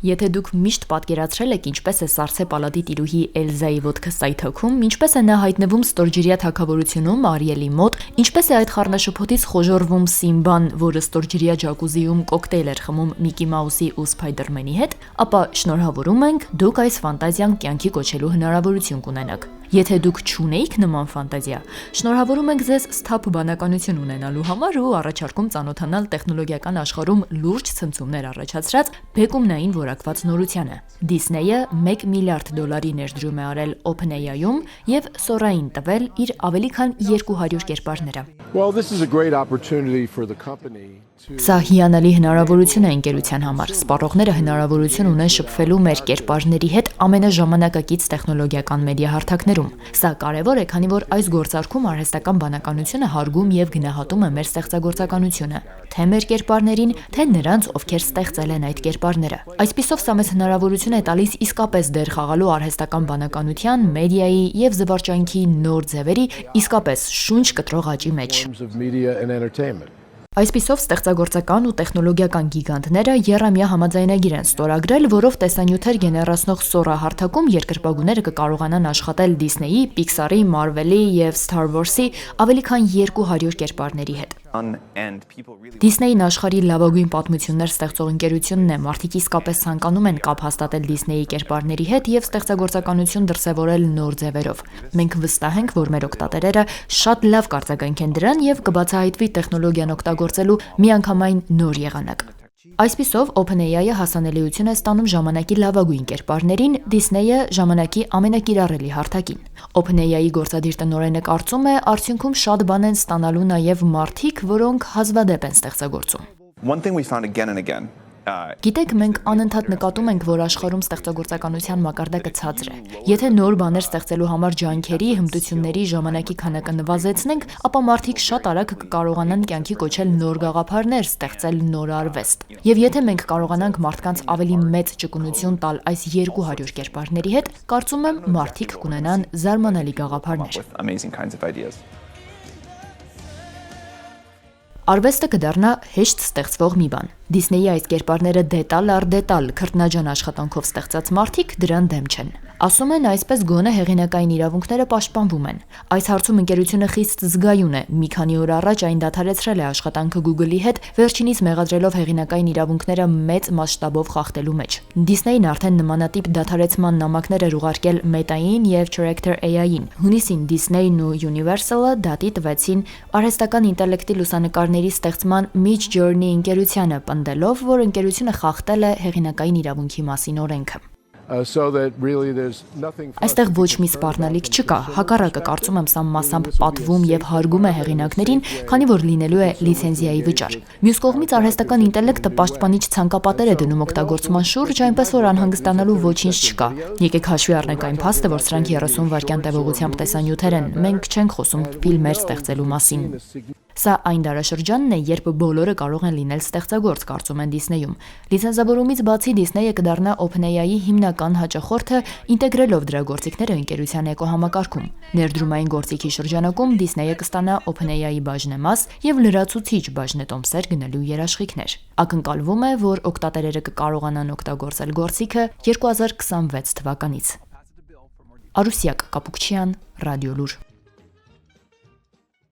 Եթե դուք միշտ պատկերացրել եք ինչպես է Սարսե պալատի տիրուհի Էլզայի ոտքը սայթաքում, ինչպես է նա հայտնվում ստորջրյա թագավորությունում Արիելի մոտ, ինչպես է այդ խառնաշփոթից խոժոռվում Սիմբան, որը ստորջրյա ջակուզիում կոկտեյլ էր խմում Միկի Մաուսի ու Սփայդերմենի հետ, ապա շնորհավորում ենք, դուք այս ֆանտազիան կյանքի կոչելու հնարավորություն կունենաք։ Եթե դուք չունեիք նման ֆանտազիա, շնորհավորում ենք ձեզ սթափ բանականություն ունենալու համար ու առաջարկում ծանոթանալ տեխնոլոգիական աշխարհում լուրջ ցնցումներ առաջացրած բեկումնային որակված նորությանը։ Disney-ը $1 միլիարդ ներդրում է արել OpenAI-ում եւ Sora-ին տվել իր ավելի քան 200 կերպարները։ Սա հիանալի հնարավորություն է ընկերության համար։ Սպառողները հնարավորություն ունեն շփվելու մեր կերպարների հետ ամենաժամանակակից տեխնոլոգիական մեդիա հարթակներում։ Սա կարևոր է, քանի որ այս գործարքում արհեստական բանականությունը հարգում եւ գնահատում է մեր ստեղծագործականությունը, թե մեր կերպարներին, թե նրանց, ովքեր ստեղծել են այդ կերպարները։ Այսպիսով սա մեզ հնարավորություն է տալիս իսկապես դեր խաղալու արհեստական բանականության, մեդիայի եւ զվարճանքի նոր ձևերի իսկապես շունչ կտրող աճի մեջ։ Այսպիսով ստեղծագործական ու տեխնոլոգիական գիգանտները եռամյա համաձայնագիր են ստորագրել, որով տեսանյութեր գեներացնող Sora հարթակում երկրպագուները կկարողանան աշխատել Disney-ի, Pixar-ի, Marvel-ի եւ Star Wars-ի ավելի քան 200 կերպարների հետ։ Disney-ն աշխարհի լավագույն պատմություններ ստեղծող ընկերությունն է, մարդիկ իսկապես ցանկանում են կապ հաստատել Disney-ի կերպարների հետ եւ ստեղծագործականություն դրսեւորել նոր ձևերով։ Մենք վստահ ենք, որ մեր օգտատերերը շատ լավ կարձագանք են դրան եւ կբացահայտվի տեխնոլոգիան օգտագործելու միանգամայն նոր եղանակ։ Այսպիսով OpenAI-ը հասանելիություն է ստանում ժամանակի լավագույն կերպարներին, Disney-ը ժամանակի ամենակիրառելի հարթակին։ OpenAI-ի գործադիր տնօրենը կարծում է, արդյունքում շատ բան են ստանալու նաև մարդիկ, որոնք հազվադեպ են ստեղծագործում։ Գիտեք, մենք անընդհատ նկատում ենք, որ աշխարհում ստեղծագործականության մակարդակը ցածր է։ Եթե նոր բաներ ստեղծելու համար ջանքերի, հմտությունների, ժամանակի քանակը նվազեցնենք, ապա մարդիկ շատ արագ կկարողանան կյանքի կոչել նոր գաղափարներ, ստեղծել նոր արվեստ։ Եվ եթե մենք կարողանանք մարդկանց ավելի մեծ ճկունություն տալ այս 200 կերպարների հետ, կարծում եմ, մարդիկ կունենան զարմանալի գաղափարներ։ Արվեստը կդառնա հեշտ ստեղծվող մի բան։ Disney-ի այս կերպարները դետալ առ դետալ, քրտնաջան աշխատանքով ստեղծած մարդիկ դրան դեմ չեն։ Ասում են, այսպես գոնե հեղինակային իրավունքները պաշտպանվում են։ Այս հարցում ընկերությունը խիստ զգայուն է։ Մի քանի օր առաջ այն դադարեցրել է աշխատանքը Google-ի հետ, վերջինիս մեղադրելով հեղինակային իրավունքները մեծ մասշտաբով խախտելու մեջ։ Disney-ն արդեն նմանատիպ դադարեցման նամակներ էր ուղարկել Meta-ին եւ Character AI-ին։ Հունիսին Disney-ն ու Universal-ը դատի տվեցին արհեստական ինտելեկտի լուսանկարների ստեղծման Midjourney ընկերությանը, պնդելով, որ ընկերությունը խախտել է հեղինակային իրավունքի մասին օրենքը։ Այստեղ ոչ մի սպառնալիք չկա, հակառակը կարծում եմ սա մասամբ պատվում եւ հարգում է հեղինակներին, քանի որ լինելու է լիցենզիայի վճար։ Մյուս կողմից արհեստական ինտելեկտը պաշտպանիչ ցանկապատեր է դնում օգտագործման շուրջ, այնպես որ անհանգստանալու ոչինչ չկա։ Եկեք հաշվի առնենք այն փաստը, որ սրանք 30 վայրկյան տևողությամբ տեսանյութեր են, մենք չենք խոսում ֆիլմեր ստեղծելու մասին։ Սա այն դարաշրջանն է, երբ բոլորը կարող են լինել ստեղծագործ, կարծում են Disney-ում։ Լիցենզավորումից բացի Disney-ը կդառնա OpenAI-ի հիմնական հաճախորդը, ինտեգրելով դրա գործիքները ընկերության էկոհամակարգում։ Ներդրումային գործիքի շրջանակում Disney-ը կստանա OpenAI-ի բաժնեմաս եւ լրացուցիչ բաժնետոմսեր գնելու երաշխիքներ։ Ակնկալվում է, որ օգտատերերը կկարողանան օգտագործել գործիքը 2026 թվականից։ Արուսյակ Կապուկչյան, Ռադիոլուր։